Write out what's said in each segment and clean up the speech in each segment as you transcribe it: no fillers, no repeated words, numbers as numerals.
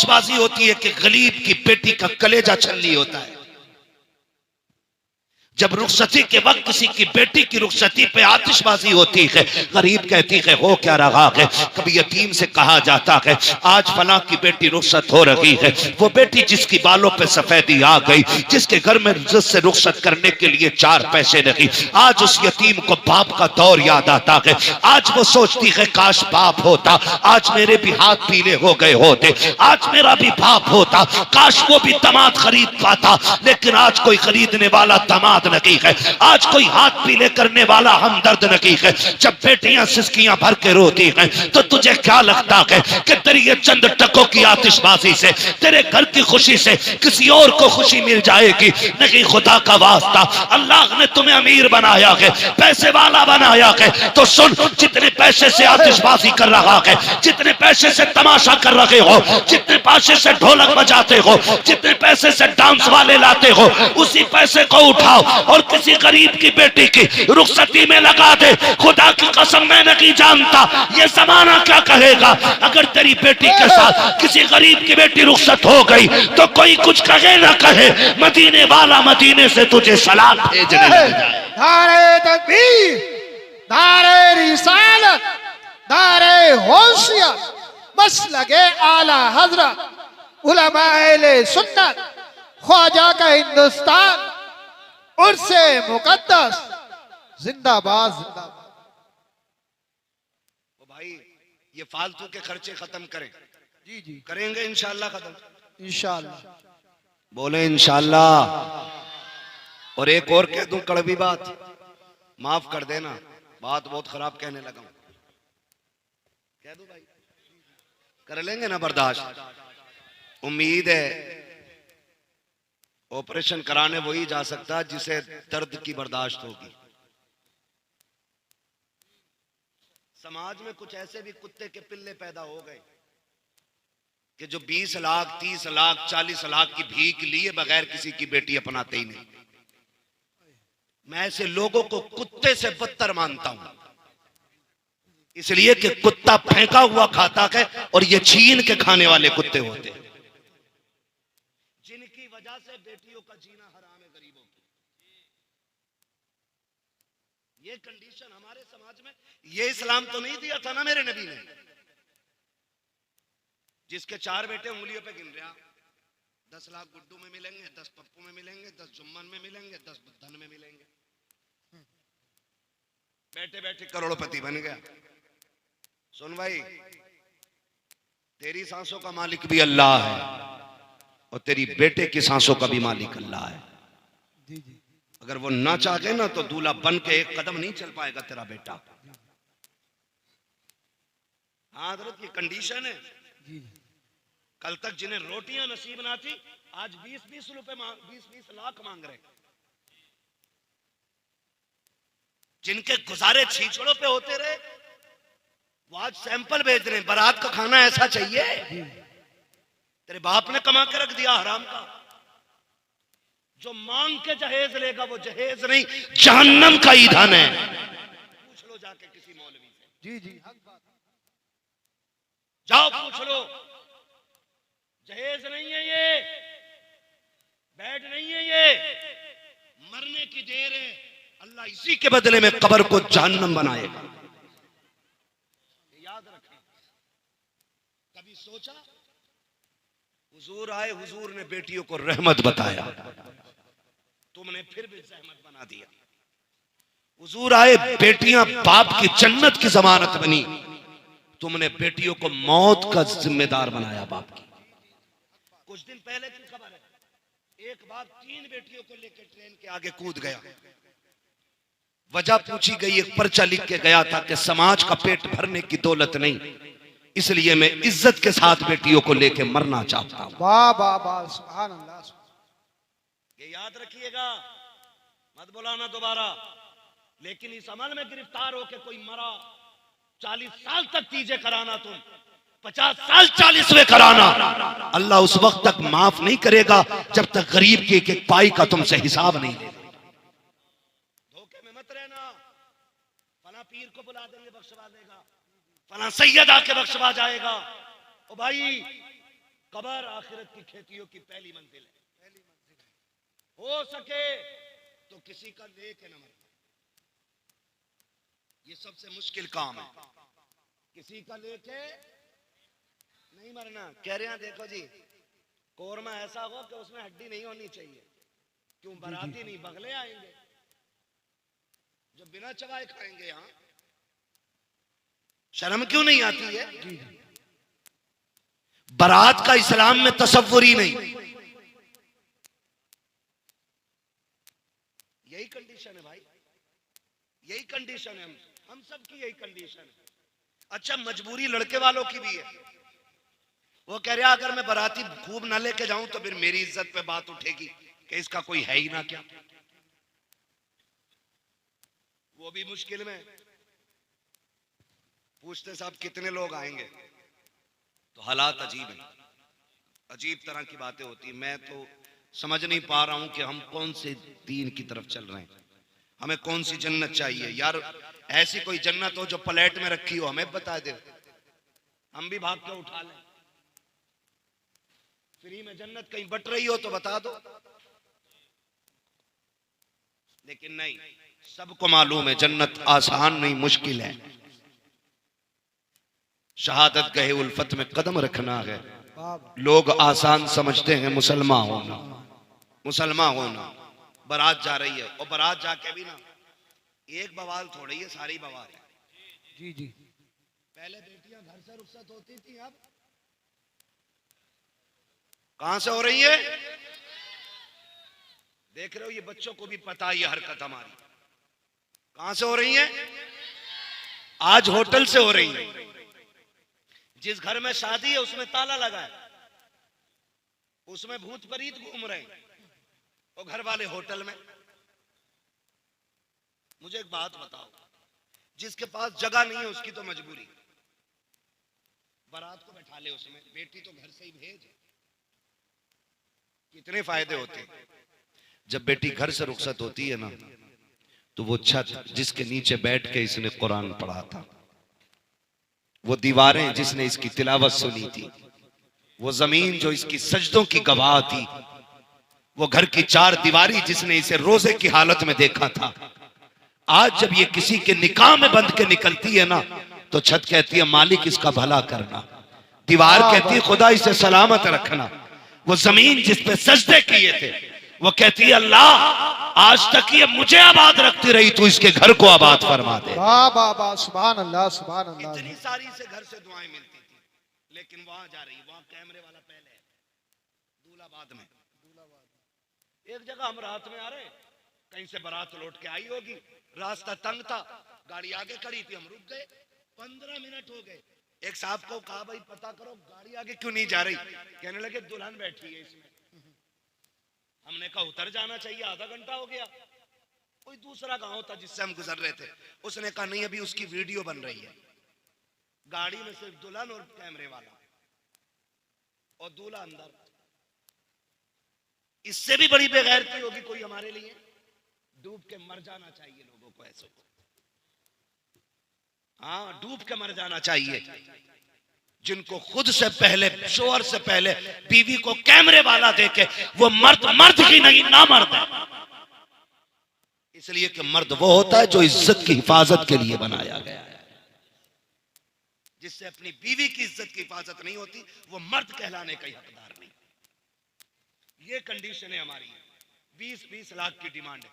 आतिशबाजी होती है कि गरीब की बेटी का कलेजा छलनी होता है। जब रुखसती के वक्त किसी की बेटी की रुखसती पे आतिशबाजी होती है, गरीब कहती है हो क्या रहा है। कभी यतीम से कहा जाता है आज फलां की बेटी रुखसत हो रही है, वो बेटी जिसकी बालों पे सफेदी आ गई, जिसके घर में इज्जत से रुखसत करने के लिए 4 पैसे नहीं, आज उस यतीम को बाप का दौर याद आता है। आज वो सोचती है काश बाप होता, आज मेरे भी हाथ पीले हो गए होते, आज मेरा भी बाप होता, काश वो भी दामाद खरीद पाता। लेकिन आज कोई खरीदने वाला दामाद नहीं है, आज कोई हाथ पीले करने वाला हमदर्द नहीं है। जब बेटियां सिसकियां भर के रोती हैं तो तुझे क्या लगता है कि तेरी ये चंद टकों की आतिशबाजी से तेरे घर की खुशी से किसी और को खुशी मिल जाएगी? नहीं, खुदा का वास्ता, अल्लाह ने तुम्हें अमीर बनाया है, पैसे वाला बनाया है, तो सुन, जितने पैसे से आतिशबाजी कर रहा है, जितने पैसे से तमाशा कर रहे हो, जितने पैसे से ढोलक बजाते हो, जितने पैसे से डांस वाले लाते हो, उसी पैसे को उठाओ और किसी गरीब की बेटी की रुखसती में लगा दे। खुदा की कसम मैं नहीं जानता ये जमाना क्या कहेगा अगर तेरी बेटी के साथ किसी गरीब की बेटी रुखसत हो गई तो कोई कुछ कहे ना कहे, मदीने वाला मदीने से तुझे सलाम भेजने लग जाए। नारे तकबीर, नारे रिसालत, नारे होशियत, मसलके आला हजरत, उलमाए सुन्नत, ख्वाजा का हिंदुस्तान, उर्से मुकद्दस, जिंदाबाद जिंदाबाद। भाई ये फालतू के खर्चे खत्म करें। जी जी करेंगे इंशाल्लाह खत्म, इंशाल्लाह। बोले इंशाल्लाह। और एक और कह दूं कड़वी बात, माफ कर देना, बात बहुत खराब कहने लगा हूं, कह दूं भाई, कर लेंगे ना बर्दाश्त? उम्मीद है ऑपरेशन कराने वही जा सकता है जिसे दर्द की बर्दाश्त होगी। समाज में कुछ ऐसे भी कुत्ते के पिल्ले पैदा हो गए कि जो 20 लाख 30 लाख 40 लाख की भीख लिए बगैर किसी की बेटी अपनाते ही नहीं। मैं ऐसे लोगों को कुत्ते से बदतर मानता हूं, इसलिए कि कुत्ता फेंका हुआ खाता है और ये छीन के खाने वाले कुत्ते होते हैं, जिनकी वजह से बेटियों का जीना हराम है गरीबों की। ये कंडीशन हमारे समाज में, ये इस्लाम तो नहीं दिया था ना मेरे नबी ने। जिसके 4 बेटे उंगलियों पे गिन रहा, 10 लाख गुड्डू में मिलेंगे, 10 पप्पू में मिलेंगे, 10 जुम्मन में मिलेंगे, 10 धन में मिलेंगे, बैठे बैठे करोड़पति बन गया। सुन भाई, तेरी सांसों का मालिक भी अल्लाह है और तेरी बेटे की सांसों का भी मालिक अल्लाह है। अगर वो ना चाहे ना तो दूल्हा बन के एक कदम नहीं चल पाएगा तेरा बेटा। हाँ हजरत, ये कंडीशन है। कल तक जिन्हें रोटियां नसीब ना थी आज 20-20 रुपए 20-20 लाख मांग रहे। जिनके गुजारे छीछड़ों पे होते रहे वो आज सैंपल भेज रहे हैं, बारात का खाना ऐसा चाहिए। तेरे बाप ने कमा के रख दिया हराम का। जो मांग के जहेज लेगा वो जहेज नहीं, जहन्नम का ईंधन है। पूछ लो जाके किसी मौलवी से। जी जी जाओ पूछ लो, जहेज नहीं है ये, बेड नहीं है ये, मरने की देर है। अल्लाह इसी के बदले में कब्र को जहन्नम बनाएगा। याद रखें। कभी सोचा? हुजूर आए, हुजूर ने बेटियों को रहमत बताया, तुमने फिर भी जहमत बना दिया। हुजूर आए, बेटियां बाप की जन्नत की जमानत बनी, तुमने बेटियों को मौत का जिम्मेदार बनाया बाप की। कुछ दिन पहले की खबर है, एक बाप 3 बेटियों को लेकर ट्रेन के आगे कूद गया। वजह पूछी गई, एक पर्चा लिख के गया था कि समाज का पेट भरने की दौलत नहीं, इसलिए मैं इज्जत के साथ बेटियों को लेकर मरना चाहता हूं। वाह वाह वाह, सुभान अल्लाह। ये याद रखिएगा, मत बुलाना दोबारा। लेकिन इस अमल में गिरफ्तार होकर कोई मरा, 40 साल तक तीजे कराना, तुम 50 साल 40वें कराना, अल्लाह उस वक्त तक माफ नहीं करेगा जब तक गरीब के एक पाई का तुमसे हिसाब नहीं लेगा। धोखे में मत रहना। फला पीर को बुला देंगे बख्शवा देगा, फला सैयद आके बख्शवा जाएगा। ओ भाई, कब्र आखिरत की खेतियों की पहली मंजिल है। हो सके तो किसी का लेके न मरना, ये सबसे मुश्किल काम है। किसी का लेके नहीं मरना। कह रहे हैं देखो जी, कोरमा ऐसा हो कि उसमें हड्डी नहीं होनी चाहिए। क्यों? बाराती नहीं, बगले आएंगे जो बिना चबाए खाएंगे। यहां शर्म क्यों नहीं आती है? बारात का इस्लाम में तसव्वुर ही नहीं। यही कंडीशन है भाई, यही कंडीशन है। हम सब की यही कंडीशन है। अच्छा, मजबूरी लड़के वालों की भी है। वो कह रहा अगर मैं बाराती खूब ना लेके जाऊं तो फिर मेरी इज्जत पे बात उठेगी कि इसका कोई है ही ना क्या। वो भी मुश्किल में। पूछते साहब कितने लोग आएंगे, तो हालात अजीब है, अजीब तरह की बातें होती है। मैं तो समझ नहीं पा रहा हूं कि हम कौन से दीन की तरफ चल रहे हैं, हमें कौन सी जन्नत चाहिए। यार ऐसी कोई जन्नत हो जो प्लेट में रखी हो, हमें बता दे, हम भी भाग के उठा लें। फ्री में जन्नत कहीं बट रही हो तो बता दो। लेकिन नहीं, सबको मालूम है जन्नत आसान नहीं, मुश्किल है। शहादत गहे उल्फत में कदम रखना है। लोग आसान समझते हैं मुसलमान होना, मुसलमान होना। बारात जा रही है और बारात जाके भी ना एक बवाल थोड़ी है, सारी बवाल है। जी जी। पहले बेटियां घर से रुखसत होती थी, अब कहां से हो रही है? देख रहे हो, ये बच्चों को भी पता है ये हरकत हमारी। कहां से हो रही है? आज होटल से हो रही है। जिस घर में शादी है उसमें ताला लगा है, उसमें भूत प्रेत घूम रहे हैं, और घर वाले होटल में। मुझे एक बात बताओ, जिसके पास जगह नहीं है उसकी तो मजबूरी, बारात को बैठा ले उसमें, बेटी तो घर से ही भेज। कितने फायदे होते हैं। जब बेटी घर से रुखसत होती है ना, तो वो छत जिसके नीचे बैठ के इसने कुरान पढ़ा था, वो दीवारें जिसने इसकी तिलावत सुनी थी, वो जमीन जो इसकी सजदों की गवाह थी, वो घर की चार दीवारी जिसने इसे रोजे की हालत में देखा था, आज जब ये किसी के निकाह में बंध के निकलती है ना, तो छत कहती है मालिक इसका भला करना, दीवार कहती है खुदा इसे सलामत रखना, वो जमीन जिस पे सजदे किए थे वो कहती है अल्लाह आज तक ये मुझे आबाद रखती रही, तू इसके घर को आबाद फरमा दे। वाह वाह वाह, सुभान अल्लाह सुभान अल्लाह। इतनी सारी से घर से दुआएं मिलती थी, लेकिन वहां जा रही, वहां कैमरे वाला पहले है, दूल्हाबाद में। एक जगह हम रात में आ रहे, कहीं से बारात लौट के आई होगी, रास्ता तंग था, गाड़ी आगे खड़ी थी, हम रुक गए। 15 मिनट हो गए। एक साहब को कहा भाई पता करो गाड़ी आगे क्यों नहीं जा रही। कहने लगे दुल्हन बैठी है इसमें। हमने कहा उतर जाना चाहिए, आधा घंटा हो गया। कोई दूसरा गांव था जिससे हम गुजर रहे थे, उसने कहा नहीं अभी उसकी वीडियो बन रही है। गाड़ी में सिर्फ दुल्हन और कैमरे वाला, और दूल्हा अंदर। इससे भी बड़ी बेगैरती होगी कोई हमारे लिए? डूब के मर जाना चाहिए लोगों को, ऐसे को। हाँ, डूब के मर जाना चाहिए। जिनको खुद से पहले, शोहर से पहले बीवी को कैमरे वाला देखे, वो मर्द मर्द ही नहीं ना मर्द है। इसलिए कि मर्द वो होता है जो इज्जत की हिफाजत के लिए बनाया गया है। जिससे अपनी बीवी की इज्जत की हिफाजत नहीं होती, वो मर्द कहलाने का हकदार नहीं। ये कंडीशन है हमारी। 20-20 लाख की डिमांड है।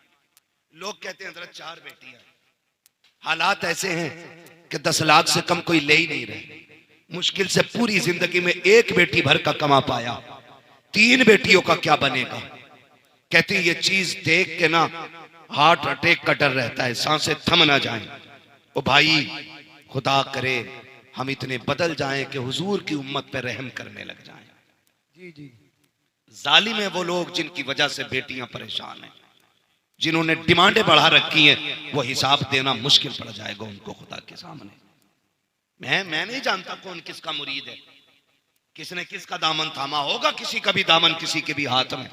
लोग कहते हैं जरा 4 बेटियां। हालात ऐसे हैं कि 10 लाख से कम कोई ले ही नहीं रहे। मुश्किल से पूरी जिंदगी में एक बेटी भर का कमा पाया, 3 बेटियों का क्या बनेगा। कहती ये चीज देख के ना हार्ट अटैक का डर रहता है, सांसें थम ना जाएं। ओ भाई, खुदा करे हम इतने बदल जाएं कि हुजूर की उम्मत पे रहम करने लग जाएं। जी जी। जालिम है वो लोग जिनकी वजह से बेटियां परेशान हैं, जिन्होंने डिमांडें बढ़ा रखी हैं, वो हिसाब देना मुश्किल पड़ जाएगा उनको खुदा के सामने। मैं नहीं जानता कौन किसका मुरीद है, किसने किसका दामन थामा होगा, किसी का भी दामन किसी के भी हाथ में,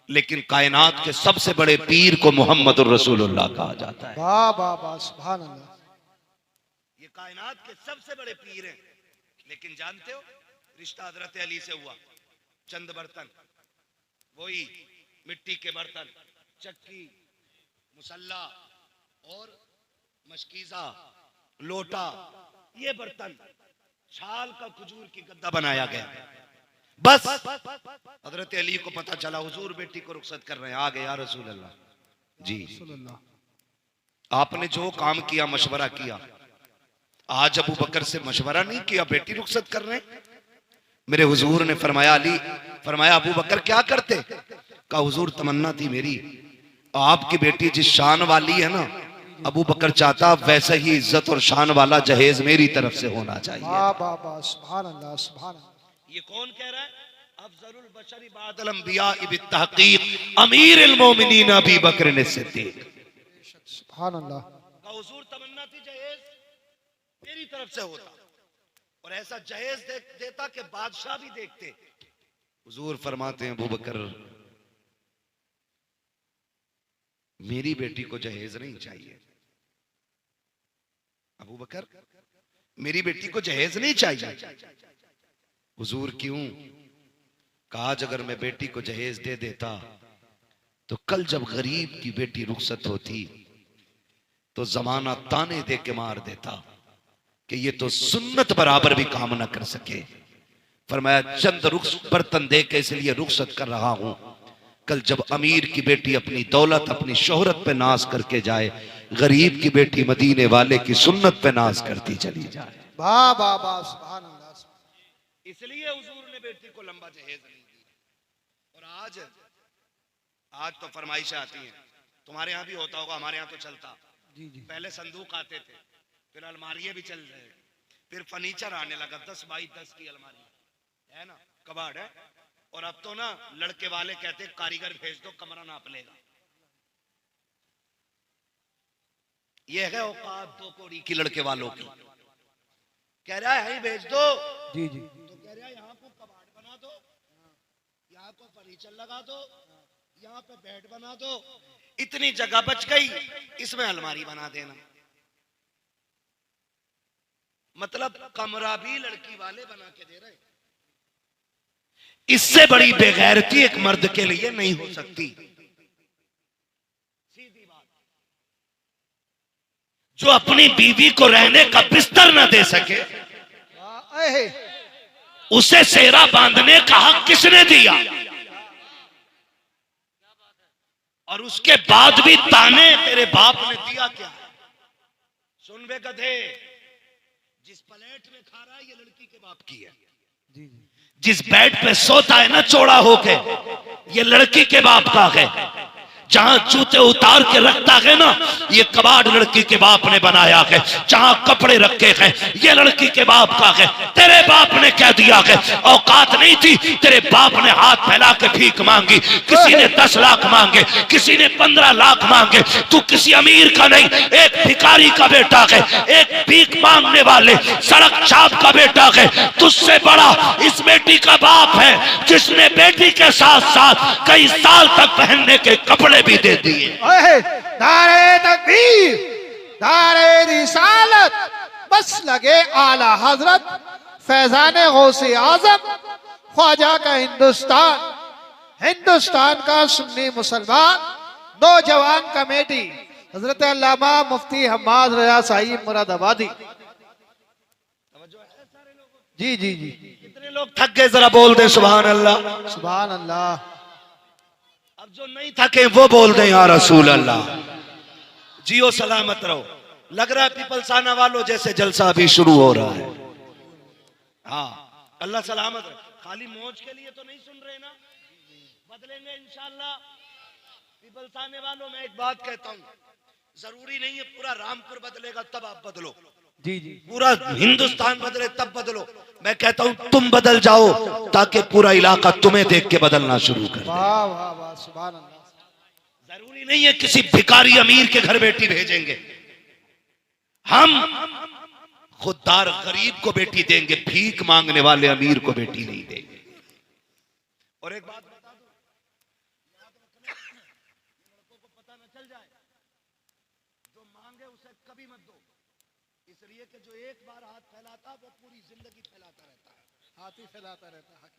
लेकिन कायनात के सबसे बड़े पीर को मोहम्मदुर रसूलुल्लाह कहा जाता है। वाह वाह वाह, सुभान अल्लाह। ये कायनात के सबसे बड़े पीर हैं। लेकिन जानते हो रिश्ता हजरत अली से हुआ, चंद बर्तन, वही मिट्टी के बर्तन, चक्की, मुसल्ला और मशकीजा, लोटा, ये बर्तन छाल का खजूर की गद्दा बनाया गया। बस हजरत अली को पता चला हुजूर बेटी को रुखसत कर रहे हैं। आ गए या रसूल अल्लाह जी। आपने जो काम किया, मशवरा किया, आज अबू बकर से मशवरा नहीं किया, बेटी रुखसत कर रहे हैं। मेरे हुजूर ने फरमाया, अली, फरमाया अबू बकर क्या करते? कहा हुजूर तमन्ना थी मेरी, आपकी बेटी जिस शान वाली है ना, अबू बकर चाहता वैसे ही इज्जत और शान वाला जहेज मेरी तरफ से होना चाहिए। सुभान अल्लाह, सुभान अल्लाह। ये कौन कह रहा है? अफजलुल बशरी बादल अंबिया बित्तहकीक अमीरुल मोमिनीन अबू बकर सिद्दीक। सुभान अल्लाह। हुजूर तमन्ना थी जहेज मेरी तरफ से होता, और ऐसा जहेज देता कि बादशाह भी देखते। हुजूर फरमाते हैं अबू बकर मेरी बेटी को जहेज नहीं चाहिए। अबू बकर मेरी बेटी को जहेज नहीं चाहिए। हुजूर क्यों? कहा अगर मैं बेटी को जहेज दे देता तो कल जब गरीब की बेटी रुखसत होती तो जमाना ताने दे के मार देता कि ये तो सुन्नत बराबर भी काम ना कर सके। फरमाया चंद बर्तन दे के इसलिए रुखसत कर रहा हूं, कल जब अमीर की बेटी अपनी दौलत अपनी शोहरत पे नाज करके जाए, गरीब की बेटी मदीने वाले की सुन्नत पे नाज करती चली जाए। वाह वाह वाह, सुभान अल्लाह। इसलिए हुजूर ने बेटी को लंबा जहेज नहीं दिया। और आज तो फरमाइशें आती हैं, तुम्हारे यहाँ भी होता होगा, हमारे यहाँ तो चलता। जी जी। पहले संदूक आते थे, फिर अलमारियां भी चल रहे, फिर फर्नीचर आने लगा, 10 बाई 10 की अलमारी है ना, कबाड़ है। और अब तो ना लड़के वाले कहते कारीगर भेज दो, कमरा नाप लेगा। ये है औकात 2 कौड़ी की लड़के वालों की। कह रहा है भेज दो, जी जी। तो कह रहा है यहाँ को कबाड़ बना दो, यहाँ को फर्नीचर लगा दो, यहाँ पे बेड बना दो, इतनी जगह बच गई, इसमें अलमारी बना देना। मतलब कमरा भी लड़की वाले बना के दे रहे। इससे बड़ी बेगैरती एक मर्द के लिए नहीं हो सकती। सीधी बात। जो अपनी बीवी को रहने का बिस्तर न दे सके, उसे सेहरा बांधने का हक किसने दिया? और उसके बाद भी ताने तेरे बाप ने दिया क्या? सुन बे गधे, जिस प्लेट में खा रहा है ये लड़की के बाप की है। जी जी। जिस बेड पे सोता है ना चौड़ा होके, ये लड़की के बाप का है। जहां जूते उतार के रखता है ना, ये कबाड़ लड़की के बाप ने बनाया है। जहां कपड़े रखे हैं, ये लड़की के बाप का है। तेरे बाप ने कह दिया है, औकात नहीं थी, तेरे बाप ने हाथ फैला के भीख मांगी। किसी ने 10 लाख मांगे, किसी ने 15 लाख मांगे। तू किसी अमीर का नहीं, एक भिखारी का बेटा है, एक भीख मांगने वाले सड़क छाप का बेटा है। तुझसे बड़ा इस बेटी का बाप है, जिसने बेटी के साथ साथ कई साल तक पहनने के कपड़े भी दे दिए। नारे तकबीर, नारे रिसालत, बस लगे आला हजरत फैजान गौसे आजम ख्वाजा का हिंदुस्तान, हिंदुस्तान का सुन्नी मुसलमान नौजवान कमेटी हजरत अल्लामा मुफ्ती हम्माद रजा साहिब मुरादाबादी। जी जी जी। कितने लोग थक गए जरा बोल दे सुभान अल्लाह। सुभान अल्लाह। अब जो नहीं थके वो बोल दे या रसूल अल्लाह। जियो सलामत रहो। लग रहा है पीपलसाना वालों जैसे जलसा भी शुरू हो रहा है। हाँ, अल्लाह सलामत रहे। खाली मौज के लिए तो नहीं सुन रहे ना, बदलेंगे इंशाअल्लाह। पीपलसाने वालों में एक बात कहता हूँ, जरूरी नहीं है पूरा रामपुर बदलेगा तब आप बदलो। जी जी। पूरा हिंदुस्तान बदले तब बदलो। मैं कहता हूं तुम बदल जाओ ताकि पूरा इलाका तुम्हें देख के बदलना शुरू कर दे। वाह वाह वाह, सुभान अल्लाह। जरूरी नहीं है किसी भिखारी अमीर के घर बेटी भेजेंगे, हम खुददार गरीब को बेटी देंगे, भीख मांगने वाले अमीर को बेटी नहीं देंगे। और एक बात बता दूं, लड़कों को पता न चल जाए, जो मांगे उसे कभी मत दो, इसलिए कि जो एक बार हाथ फैलाता वो पूरी जिंदगी फैलाता रहता है। हाथ ही फैलाता रहता है।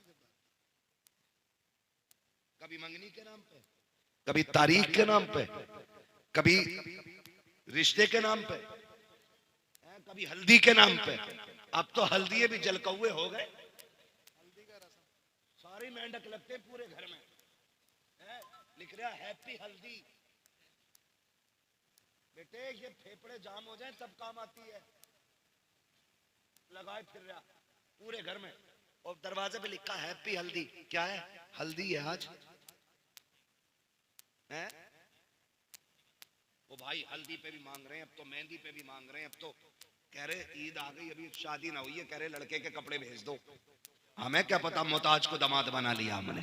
कभी मंगनी के नाम पे, कभी तारीख के नाम पे, कभी रिश्ते के नाम पे, कभी हल्दी के नाम पे। अब तो हल्दी भी जलकौए हो गए, सारी मेंढक लगते हैं पूरे घर में, लिख रहा हैप्पी हल्दी। बेटे ये फेफड़े जाम हो जाए तब काम आती है, लगाए फिर रहा पूरे घर में, और दरवाजे पे लिखा हैप्पी हल्दी। क्या है? हल्दी है आज है। वो भाई हल्दी पे भी मांग रहे हैं, अब तो मेहंदी पे भी मांग रहे हैं, अब तो कह रहे ईद आ गई अभी शादी ना हुई है, कह रहे लड़के के कपड़े भेज दो। हमें क्या पता मोहताज को दामाद बना लिया हमने,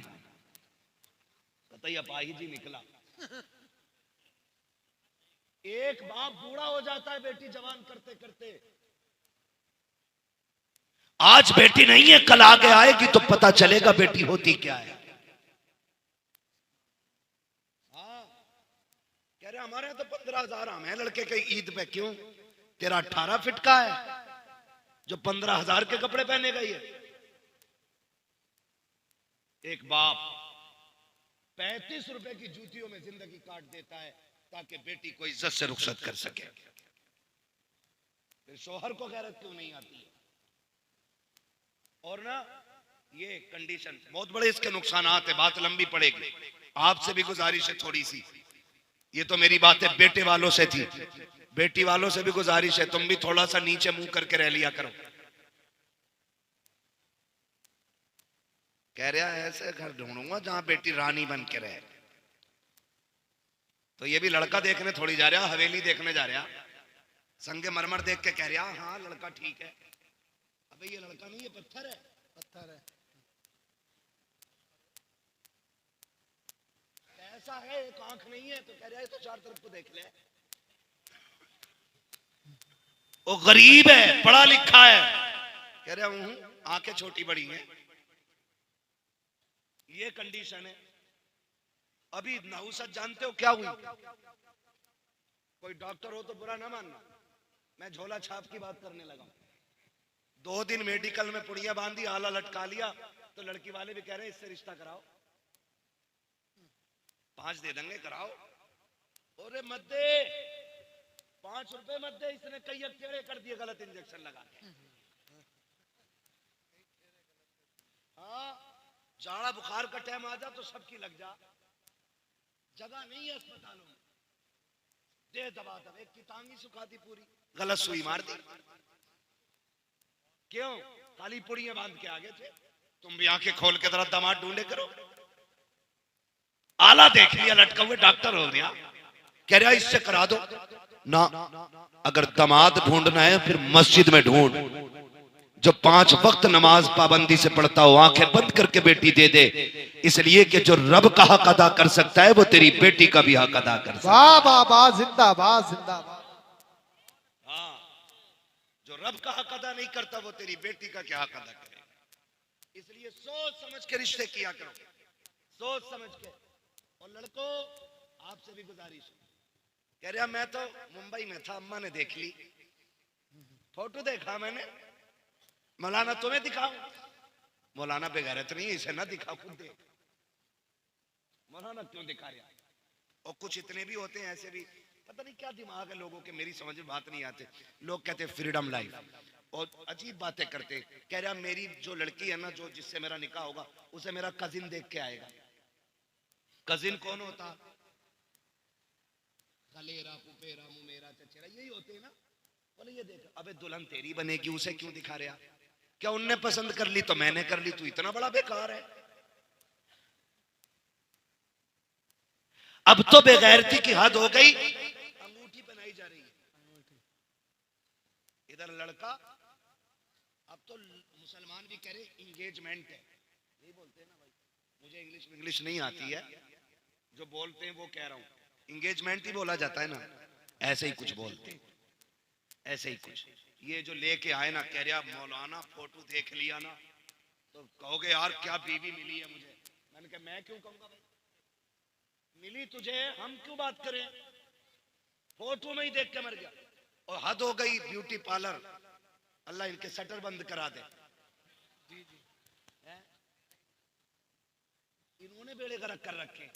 पता ही जी निकला। एक बाप बूढ़ा हो जाता है बेटी जवान करते करते। आज बेटी नहीं है, कल आगे आएगी तो पता चलेगा बेटी होती क्या है। हाँ कह रहे हमारे यहाँ तो 15,000 हम है लड़के के ईद पे। क्यों? तेरा 18 फिट का है जो 15,000 के कपड़े पहने गई है। एक बाप 35 रुपए की जूतियों में जिंदगी काट देता है ताकि बेटी को इज्जत से रुखसत कर सके। फिर शोहर को गैरत क्यों नहीं आती है? और ना ये कंडीशन बहुत बड़े इसके नुकसानात है, बात लंबी पड़ेगी। आपसे भी गुजारिश है थोड़ी सी, ये तो मेरी बात है बेटे वालों से थी, बेटी वालों से भी गुजारिश है तुम भी थोड़ा सा नीचे मुंह करके रह लिया करो। कह रहा है ऐसे घर ढूंढूंगा जहां बेटी रानी बन के रहे। तो ये भी लड़का देखने थोड़ी जा रहा, हवेली देखने जा रहा, संगे मरमर देख के कह रहा हाँ लड़का ठीक है। अबे ये लड़का नहीं, ये पत्थर है, पत्थर है। ऐसा है एक आंख नहीं है तो कह रहा है तो चार तरफ को देख ले। वो गरीब है, पढ़ा लिखा है, कह रहा हूं आंखें छोटी बड़ी हैं। ये कंडीशन है। अभी नहुसत जानते हो क्या हुई? कोई डॉक्टर हो तो बुरा ना मानना, मैं झोला छाप की बात करने लगा। 2 दिन मेडिकल में पुड़िया बांधी, आला लटका लिया, तो लड़की वाले भी कह रहे हैं इससे रिश्ता कराओ, 5 दे देंगे कराओ। अरे मत दे, 5 रुपए मत दे, इसने कई टेढ़े कर दिए गलत इंजेक्शन लगा के। हाँ जाड़ा बुखार का टाइम आ जा तो सबकी लग जा, जगह नहीं है अस्पतालों में, दे दबा दब। एक की टांगी सुखा दी पूरी, गलत सुई मार दी। क्यों? काली पुड़ियां बांध के आगे थे। तुम भी आंखें खोल के जरा दामाद ढूंढे करो। आला देख लिया लटका हुए, डॉक्टर हो गया, कह रहा इससे करा दो ना। अगर दामाद ढूंढना है फिर मस्जिद में ढूंढ, जो 5 वक्त नमाज पाबंदी से पढ़ता हो, आंखें बंद करके बेटी दे दे, इसलिए कि जो रब का हक अदा कर सकता है वो तेरी बेटी का भी हक अदा कर सकता है। वाह वाह वाह, जिंदाबाद जिंदाबाद। हाँ जो रब का हक अदा नहीं करता वो तेरी बेटी का क्या हक अदा करेगा। इसलिए सोच समझ के रिश्ते किया करो, सोच समझ के। और लड़कों आपसे भी गुजारिश, कह रहा मैं तो मुंबई में था, अम्मा ने देख ली, फोटो देखा मैंने, मौलाना तुम्हें दिखाऊं? मौलाना बेगैरत नहीं है, इसे ना दिखा, खुद देख। मौलाना क्यों दिखा रहा? और कुछ इतने भी होते हैं ऐसे भी, पता नहीं क्या दिमाग है लोगों के, मेरी समझ में बात नहीं आते। लोग कहते हैं फ्रीडम लाइफ और अजीब बातें करते। कह रहा मेरी जो लड़की है ना, जो जिससे मेरा निकाह होगा, उसे मेरा कजिन देख के आएगा। कजिन कौन होता? खलेरा, फुफेरा, मुमेरा, चचेरा, यही होते हैं ना। बोले ये देख, अबे दुल्हन तेरी बनेगी, उसे क्यों दिखा रहा? क्या उनने पसंद कर ली तो मैंने कर ली, तू इतना बड़ा बेकार है। अब तो बेगैरती की हद हो गई, अंगूठी बनाई जा रही है। इधर लड़का, अब तो मुसलमान भी कह रहे इंगेजमेंट है, यही बोलते हैं ना भाई, मुझे इंग्लिश नहीं आती है, जो बोलते हैं वो कह रहा हूं, इंगेजमेंट ही बोला जाता है ना, ऐसे ही कुछ बोलते हैं, ऐसे ही कुछ। ये जो लेके आए ना, कह रहा मौलाना फोटो देख लिया ना तो कहोगे यार क्या बीवी मिली है मुझे। मैंने कहा मैं क्यों कहूंगा भाई, मिली तुझे, हम क्यों बात करें, फोटो में ही देख के मर गया। और हद हो गई ब्यूटी पार्लर, अल्लाह इनके शटर बंद करा दे। इन्होंने उसने बेड़े गर्क कर रखे।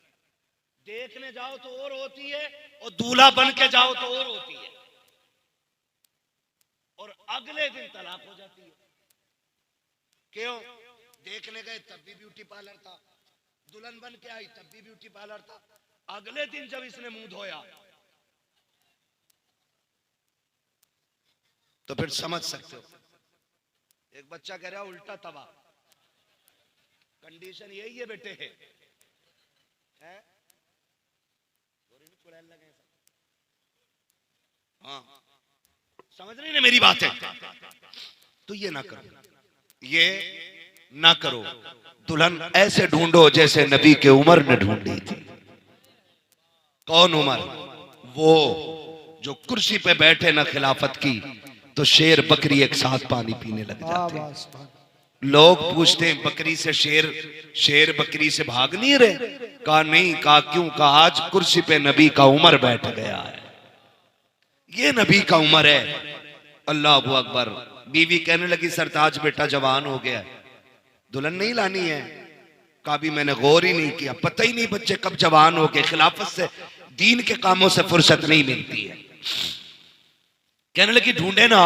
देखने जाओ तो और होती है और दूल्हा बन के जाओ तो और होती है, और अगले दिन तलाक हो जाती है। क्यों? देखने गए तब भी ब्यूटी पार्लर था, दुल्हन बन के आई तब भी ब्यूटी पार्लर था, अगले दिन जब इसने मुंह धोया तो फिर समझ सकते हो। एक बच्चा कह रहा है उल्टा तबाह, कंडीशन यही है बेटे है? हाँ, समझ रही ना मेरी बात है? तो ये ना करो, ये ना करो। दुल्हन ऐसे ढूंढो जैसे नबी के उमर ने ढूंढी थी। कौन उमर? वो जो कुर्सी पे बैठे ना खिलाफत की तो शेर बकरी एक साथ पानी पीने लग जाते। लोग पूछते हैं बकरी से शेर बकरी से भाग नहीं रहे? कहा नहीं। कहा क्यों? कहा आज कुर्सी पे नबी का उमर बैठ गया है, ये नबी का उमर है। अल्लाह अकबर। बीवी कहने लगी सरताज बेटा जवान हो गया, दुल्हन नहीं लानी है? कहा भी मैंने गौर ही नहीं किया, पता ही नहीं बच्चे कब जवान हो गए, खिलाफत से दीन के कामों से फुर्सत नहीं मिलती है। कहने लगी ढूंढे ना।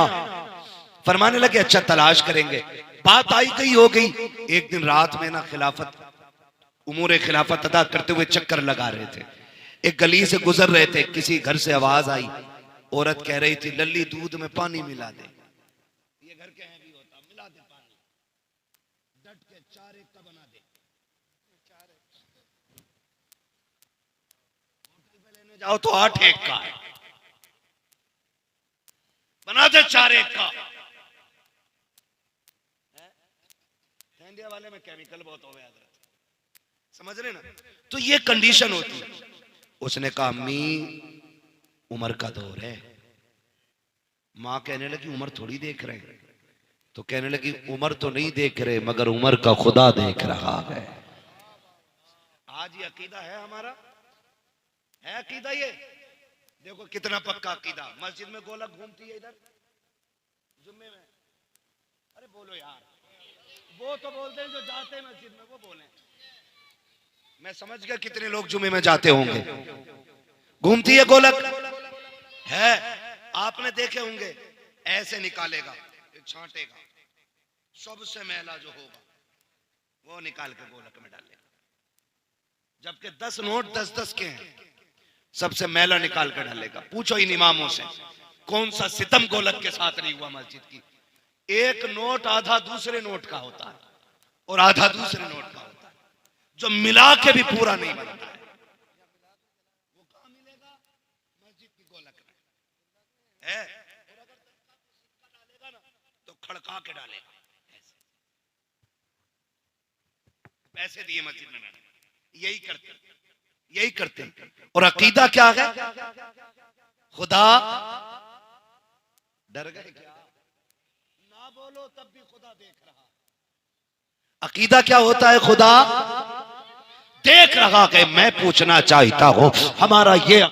फरमाने लगे अच्छा तलाश करेंगे। बात आई गई हो गई। एक दिन रात में ना खिलाफत उमूर खिलाफत अदा करते हुए चक्कर लगा रहे थे, एक गली से गुजर रहे थे, किसी घर से आवाज आई, औरत कह रही थी लल्ली दूध में पानी मिला दे। ये घर के हैं भी होता, मिला दे पानी, डट के 4 एक का बना दे। होटल पे लेने जाओ तो 8 एक का है, बना दे 4 एक का। इंडिया वाले में केमिकल बहुत हो गया, समझ रहे ना? तो ये कंडीशन होती है। उसने कहा अम्मी उमर का दौर है। मां कहने लगी उमर थोड़ी देख रहे हैं। तो कहने लगी उमर तो नहीं देख रहे मगर उमर का खुदा देख रहा है। आज ये अकीदा है हमारा, है अकीदा ये? देखो कितना पक्का अकीदा। मस्जिद में गोलक घूमती है इधर जुम्मे में। अरे बोलो यार, वो तो बोलते हैं जो जाते हैं मस्जिद में, वो बोले। मैं समझ गया कितने लोग जुम्मे में जाते होंगे। घूमती है गोलक है, आपने देखे होंगे। ऐसे निकालेगा, छांटेगा, सबसे मैला जो होगा वो निकाल के गोलक में डालेगा। जबकि 10 नोट 10-10 के हैं, सबसे मैला निकाल कर डालेगा। पूछो इन इमामों से कौन सा सितम गोलक के साथ नहीं हुआ मस्जिद की। एक नोट आधा दूसरे नोट का होता है और आधा दूसरे नोट का होता है, जो मिला के भी पूरा नहीं बनता है। वो कहां मिलेगा? मस्जिद की गोलक में है। और अगर 10 का डालेगा ना तो खड़का के डालेगा। पैसे दिए मस्जिद में मैंने, यही करते। और अकीदा क्या है? खुदा डर गए क्या? ना बोलो तब भी खुदा देख रहा। अकीदा क्या होता है? खुदा देख रहा है। मैं पूछना चाहता हूं हमारा ये